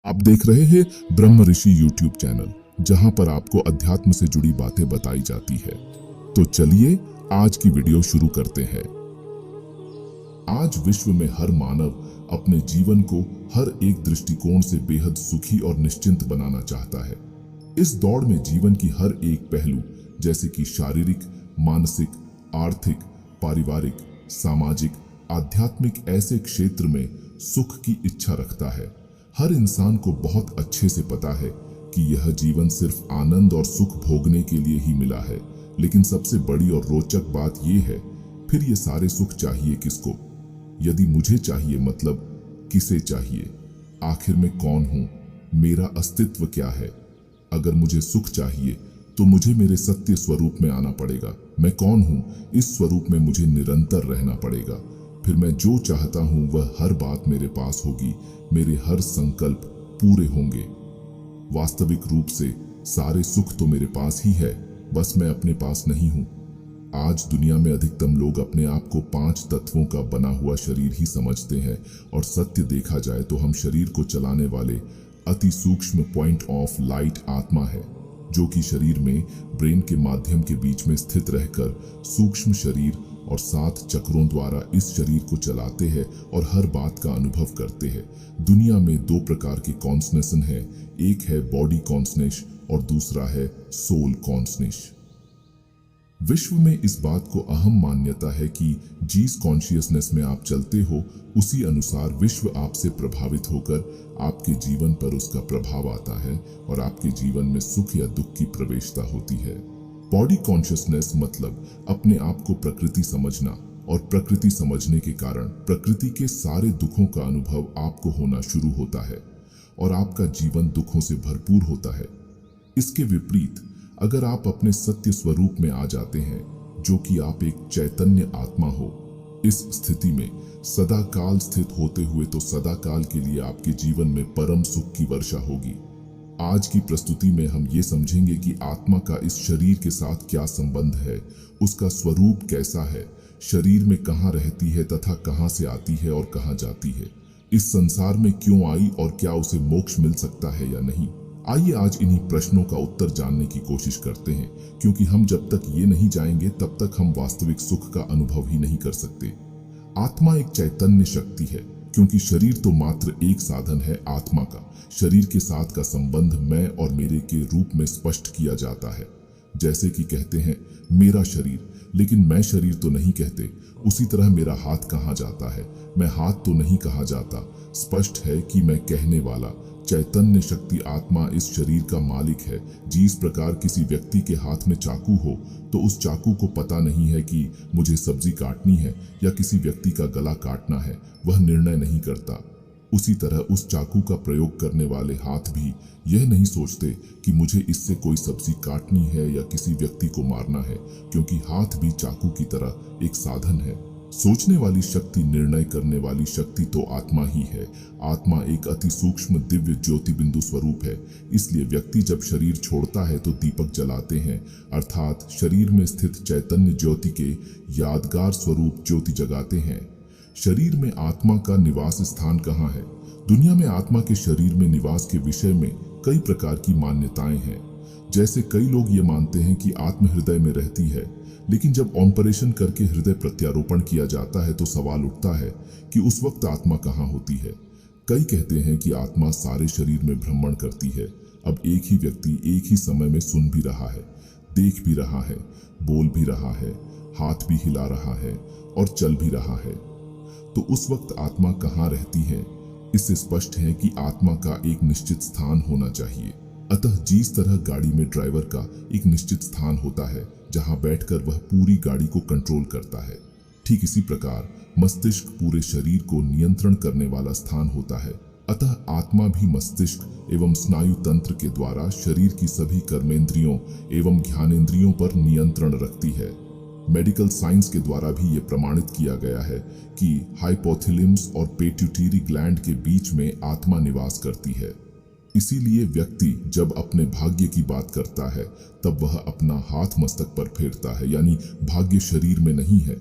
आप देख रहे हैं ब्रह्म ऋषि यूट्यूब चैनल, जहां पर आपको अध्यात्म से जुड़ी बातें बताई जाती है। तो चलिए आज की वीडियो शुरू करते हैं। आज विश्व में हर मानव अपने जीवन को हर एक दृष्टिकोण से बेहद सुखी और निश्चिंत बनाना चाहता है। इस दौड़ में जीवन की हर एक पहलू, जैसे कि शारीरिक, मानसिक, आर्थिक, पारिवारिक, सामाजिक, आध्यात्मिक, ऐसे क्षेत्र में सुख की इच्छा रखता है। हर इंसान को बहुत अच्छे से पता है कि यह जीवन सिर्फ आनंद और सुख भोगने के लिए ही मिला है। लेकिन सबसे बड़ी और रोचक बात यह है, फिर ये सारे सुख चाहिए किसको? यदि मुझे चाहिए, मतलब किसे चाहिए? आखिर मैं कौन हूं? मेरा अस्तित्व क्या है? अगर मुझे सुख चाहिए तो मुझे मेरे सत्य स्वरूप में आना पड़ेगा। मैं कौन हूं? इस स्वरूप में मुझे निरंतर रहना पड़ेगा। फिर मैं जो चाहता हूं वह हर बात मेरे पास होगी, मेरे हर संकल्प पूरे होंगे। वास्तविक रूप से सारे सुख तो मेरे पास ही है, बस मैं अपने पास नहीं हूं। आज दुनिया में अधिकतम लोग अपने आप को 5 तत्वों का बना हुआ शरीर ही समझते हैं, और सत्य देखा जाए तो हम शरीर को चलाने वाले अति सूक्ष्म पॉइंट ऑफ लाइट आत्मा है, जो कि शरीर में ब्रेन के माध्यम के बीच में स्थित रहकर सूक्ष्म शरीर और 7 चक्रों द्वारा इस शरीर को चलाते हैं और हर बात का अनुभव करते हैं। दुनिया में 2 प्रकार के कॉन्सनेशन है, एक है बॉडी कॉन्सनेश और दूसरा है सोल कॉन्सनेश। विश्व में इस बात को अहम मान्यता है कि जिस कॉन्शियसनेस में आप चलते हो, उसी अनुसार विश्व आपसे प्रभावित होकर आपके जीवन पर उसका प्रभाव आता है और आपके जीवन में सुख या दुख की प्रवेशता होती है। बॉडी कॉन्शियसनेस मतलब अपने आप को प्रकृति समझना, और प्रकृति समझने के कारण प्रकृति के सारे दुखों का अनुभव आपको होना शुरू होता है और आपका जीवन दुखों से भरपूर होता है। इसके विपरीत अगर आप अपने सत्य स्वरूप में आ जाते हैं, जो कि आप एक चैतन्य आत्मा हो, इस स्थिति में सदा काल स्थित होते हुए तो सदा काल के लिए आपके जीवन में परम सुख की वर्षा होगी। आज की प्रस्तुति में हम ये समझेंगे कि आत्मा का इस शरीर के साथ क्या संबंध है, उसका स्वरूप कैसा है, शरीर में कहाँ रहती है तथा कहाँ से आती है और कहाँ जाती है, इस संसार में क्यों आई और क्या उसे मोक्ष मिल सकता है या नहीं। आइए आज इन्हीं प्रश्नों का उत्तर जानने की कोशिश करते हैं, क्योंकि हम जब तक ये नहीं जाएंगे तब तक हम वास्तविक सुख का अनुभव ही नहीं कर सकते। आत्मा एक चैतन्य शक्ति है, क्योंकि शरीर तो मात्र एक साधन है आत्मा का। शरीर के साथ का संबंध मैं और मेरे के रूप में स्पष्ट किया जाता है। जैसे कि कहते हैं मेरा शरीर, लेकिन मैं शरीर तो नहीं कहते। उसी तरह मेरा हाथ कहा जाता है, मैं हाथ तो नहीं कहा जाता। स्पष्ट है कि मैं कहने वाला चैतन्य शक्ति आत्मा इस शरीर का मालिक है। जिस प्रकार किसी व्यक्ति के हाथ में चाकू हो तो उस चाकू को पता नहीं है कि मुझे सब्जी काटनी है या किसी व्यक्ति का गला काटना है, वह निर्णय नहीं करता। उसी तरह उस चाकू का प्रयोग करने वाले हाथ भी यह नहीं सोचते कि मुझे इससे कोई सब्जी काटनी है या किसी व्यक्ति को मारना है, क्योंकि हाथ भी चाकू की तरह एक साधन है। सोचने वाली शक्ति, निर्णय करने वाली शक्ति तो आत्मा ही है। आत्मा एक अति सूक्ष्म दिव्य ज्योति बिंदु स्वरूप है। इसलिए व्यक्ति जब शरीर छोड़ता है तो दीपक जलाते हैं, अर्थात शरीर में स्थित चैतन्य ज्योति के यादगार स्वरूप ज्योति जगाते हैं। शरीर में आत्मा का निवास स्थान कहाँ है? दुनिया में आत्मा के शरीर में निवास के विषय में कई प्रकार की मान्यताएं हैं। जैसे कई लोग ये मानते हैं कि आत्मा हृदय में रहती है, लेकिन जब ऑपरेशन करके हृदय प्रत्यारोपण किया जाता है तो सवाल उठता है कि उस वक्त आत्मा कहाँ होती है। कई कहते हैं कि आत्मा सारे शरीर में भ्रमण करती है। अब एक ही व्यक्ति एक ही समय में सुन भी रहा है, देख भी रहा है, बोल भी रहा है, हाथ भी हिला रहा है और चल भी रहा है, तो उस वक्त आत्मा कहाँ रहती है? इससे स्पष्ट है कि आत्मा का एक निश्चित स्थान होना चाहिए। अतः जिस तरह गाड़ी में ड्राइवर का एक निश्चित स्थान होता है जहां बैठकर वह पूरी गाड़ी को कंट्रोल करता है, ठीक इसी प्रकार मस्तिष्क पूरे शरीर को नियंत्रण करने वाला स्थान होता है। अतः आत्मा भी मस्तिष्क एवं स्नायु तंत्र के द्वारा शरीर की सभी कर्मेंद्रियों एवं ज्ञानेंद्रियों पर नियंत्रण रखती है। मेडिकल साइंस के द्वारा भी ये प्रमाणित किया गया है कि हाइपोथैलेमस और पिट्यूटरी ग्लैंड के बीच में आत्मा निवास करती है। इसीलिए व्यक्ति जब अपने भाग्य की बात करता है तब वह अपना हाथ मस्तक पर फेरता है, यानी भाग्य शरीर में नहीं है,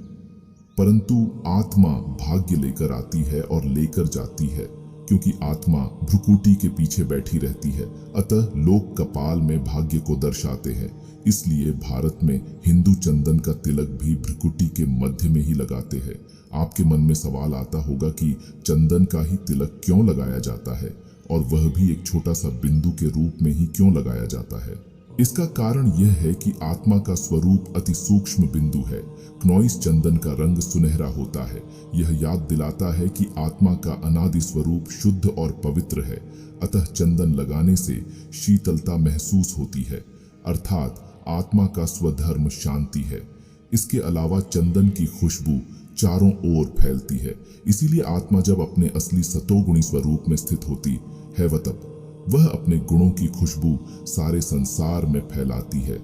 परंतु आत्मा भाग्य लेकर आती है और लेकर जाती है। क्योंकि आत्मा भ्रुकुटी के पीछे बैठी रहती है, अतः लोग कपाल में भाग्य को दर्शाते हैं। इसलिए भारत में हिंदू चंदन का तिलक भी भ्रुकुटी के मध्य में ही लगाते हैं। आपके मन में सवाल आता होगा कि चंदन का ही तिलक क्यों लगाया जाता है, और वह भी एक छोटा सा बिंदु के रूप में ही क्यों लगाया जाता है। इसका कारण यह है कि आत्मा का स्वरूप अति सूक्ष्म बिंदु है। क्नोइस चंदन का रंग सुनहरा होता है। यह याद दिलाता है कि आत्मा का अनादि स्वरूप शुद्ध और पवित्र है, अतः चंदन लगाने से शीतलता महसूस होती है, अर्थात आत्मा का स्वधर्म शांति है। इसके अलावा चंदन की खुशबू चारों ओर फैलती है, इसीलिए आत्मा जब अपने असली सतोगुणी स्वरूप में स्थित होती है तब वह अपने गुणों की खुशबू सारे संसार में फैलाती है।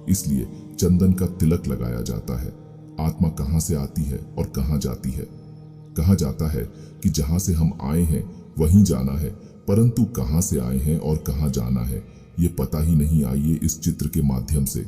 इसलिए चंदन का तिलक लगाया जाता है। आत्मा कहां से आती है और कहां जाती है? कहा जाता है कि जहां से हम आए हैं वहीं जाना है, परंतु कहां से आए हैं और कहां जाना है ये पता ही नहीं। आइए इस चित्र के माध्यम से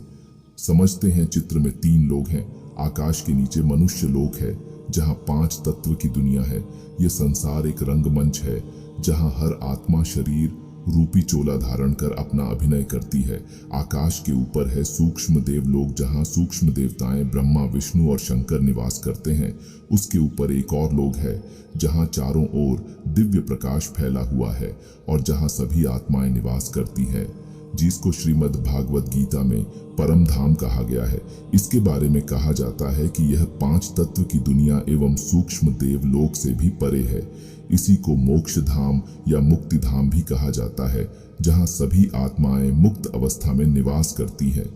समझते हैं। चित्र में 3 लोग हैं। आकाश के नीचे मनुष्य लोक है, जहां 5 तत्व की दुनिया है। ये संसार एक रंगमंच है, जहां हर आत्मा शरीर रूपी चोला धारण कर अपना अभिनय करती है। आकाश के ऊपर है सूक्ष्म देवलोक, जहां सूक्ष्म देवताएं ब्रह्मा, विष्णु और शंकर निवास करते हैं। उसके ऊपर एक और लोक है, जहां चारों ओर दिव्य प्रकाश फैला हुआ है और जहां सभी आत्माएं निवास करती हैं, जिसको श्रीमद् भागवत गीता में परम धाम कहा गया है। इसके बारे में कहा जाता है कि यह 5 तत्व की दुनिया एवं सूक्ष्म देवलोक से भी परे है। इसी को मोक्ष धाम या मुक्ति धाम भी कहा जाता है, जहां सभी आत्माएं मुक्त अवस्था में निवास करती हैं।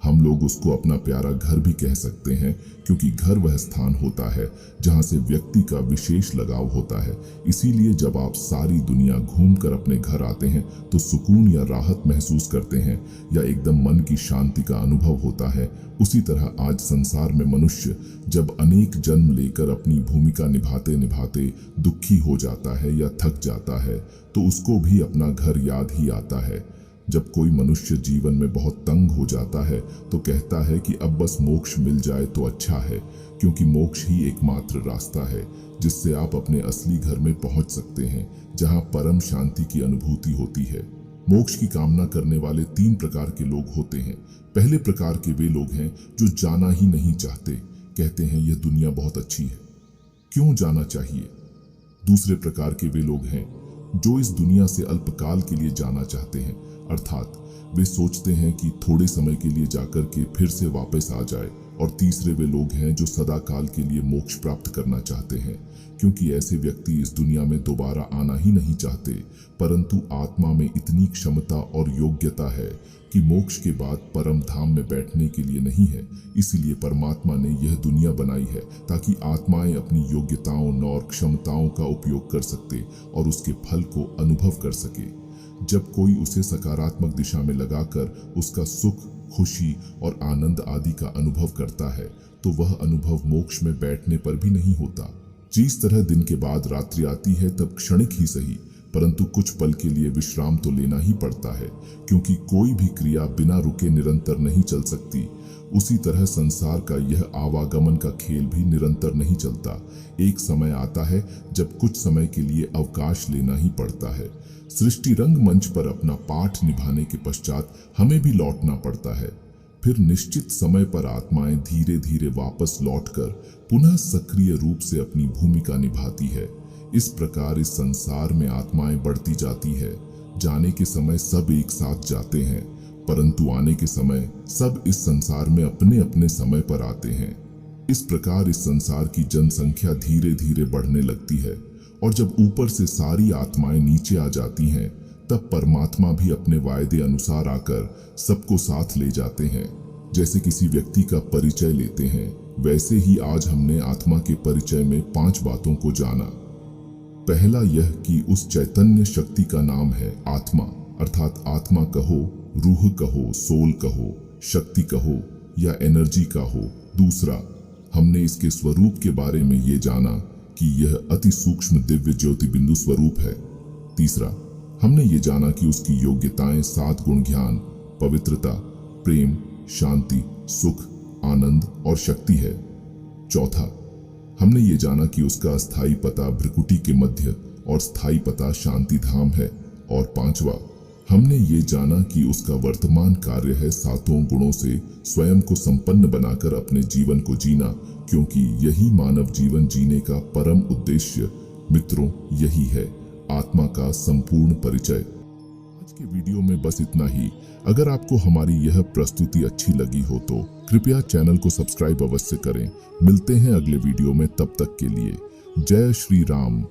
हम लोग उसको अपना प्यारा घर भी कह सकते हैं, क्योंकि घर वह स्थान होता है जहां से व्यक्ति का विशेष लगाव होता है। इसीलिए जब आप सारी दुनिया घूमकर अपने घर आते हैं तो सुकून या राहत महसूस करते हैं, या एकदम मन की शांति का अनुभव होता है। उसी तरह आज संसार में मनुष्य जब अनेक जन्म लेकर अपनी भूमिका निभाते निभाते दुखी हो जाता है या थक जाता है, तो उसको भी अपना घर याद ही आता है। जब कोई मनुष्य जीवन में बहुत तंग हो जाता है तो कहता है कि अब बस मोक्ष मिल जाए तो अच्छा है, क्योंकि मोक्ष ही एकमात्र रास्ता है जिससे आप अपने असली घर में पहुंच सकते हैं, जहां परम शांति की अनुभूति होती है। मोक्ष की कामना करने वाले 3 प्रकार के लोग होते हैं। पहले प्रकार के वे लोग हैं जो जाना ही नहीं चाहते, कहते हैं यह दुनिया बहुत अच्छी है, क्यों जाना चाहिए। दूसरे प्रकार के वे लोग हैं जो इस दुनिया से अल्पकाल के लिए जाना चाहते हैं, अर्थात वे सोचते हैं कि थोड़े समय के लिए जाकर के फिर से वापस आ जाए। और तीसरे वे लोग हैं जो सदा काल के लिए मोक्ष प्राप्त करना चाहते हैं, क्योंकि ऐसे व्यक्ति इस दुनिया में दोबारा आना ही नहीं चाहते, परंतु आत्मा में इतनी क्षमता और योग्यता है कि मोक्ष के बाद परम धाम में बैठने के लिए नहीं है। इसीलिए परमात्मा ने यह दुनिया बनाई है ताकि आत्माएं अपनी योग्यताओं और क्षमताओं का उपयोग कर सकते और उसके फल को अनुभव कर सके। जब कोई उसे सकारात्मक दिशा में लगाकर उसका सुख, खुशी और आनंद आदि का अनुभव करता है, तो वह अनुभव मोक्ष में बैठने पर भी नहीं होता। जिस तरह दिन के बाद रात्रि आती है तब क्षणिक ही सही, परंतु कुछ पल के लिए विश्राम तो लेना ही पड़ता है, क्योंकि कोई भी क्रिया बिना रुके निरंतर नहीं चल सकती। उसी तरह संसार का यह आवागमन का खेल भी निरंतर नहीं चलता। एक समय आता है जब कुछ समय के लिए अवकाश लेना ही पड़ता है। सृष्टि रंगमंच पर अपना पाठ निभाने के पश्चात हमें भी लौटना पड़ता है। फिर निश्चित समय पर आत्माएं धीरे धीरे वापस लौटकर पुनः सक्रिय रूप से अपनी भूमिका निभाती है। इस प्रकार इस संसार में आत्माएं बढ़ती जाती है। जाने के समय सब एक साथ जाते हैं, परंतु आने के समय सब इस संसार में अपने अपने समय पर आते हैं। इस प्रकार इस संसार की जनसंख्या धीरे धीरे बढ़ने लगती है, और जब ऊपर से सारी आत्माएं नीचे आ जाती हैं, तब परमात्मा भी अपने वायदे अनुसार आकर सबको साथ ले जाते हैं। जैसे किसी व्यक्ति का परिचय लेते हैं, वैसे ही आज हमने आत्मा के परिचय में 5 बातों को जाना। पहला यह कि उस चैतन्य शक्ति का नाम है आत्मा, अर्थात आत्मा कहो, रूह कहो, सोल कहो, शक्ति कहो या एनर्जी का हो। दूसरा, हमने इसके स्वरूप के बारे में ये जाना कि यह अति सूक्ष्म दिव्य ज्योति बिंदु स्वरूप है। तीसरा, हमने ये जाना कि उसकी योग्यताएं 7 गुण ज्ञान, पवित्रता, प्रेम, शांति, सुख, आनंद और शक्ति है। चौथा, हमने ये जाना कि उसका अस्थायी पता भ्रिकुटी के मध्य और स्थायी पता शांति धाम है। और पांचवा, हमने ये जाना कि उसका वर्तमान कार्य है सातों गुणों से स्वयं को संपन्न बनाकर अपने जीवन को जीना, क्योंकि यही मानव जीवन जीने का परम उद्देश्य मित्रों यही है, आत्मा का संपूर्ण परिचय। आज के वीडियो में बस इतना ही। अगर आपको हमारी यह प्रस्तुति अच्छी लगी हो तो कृपया चैनल को सब्सक्राइब अवश्य करें। मिलते हैं अगले वीडियो में, तब तक के लिए जय श्री राम।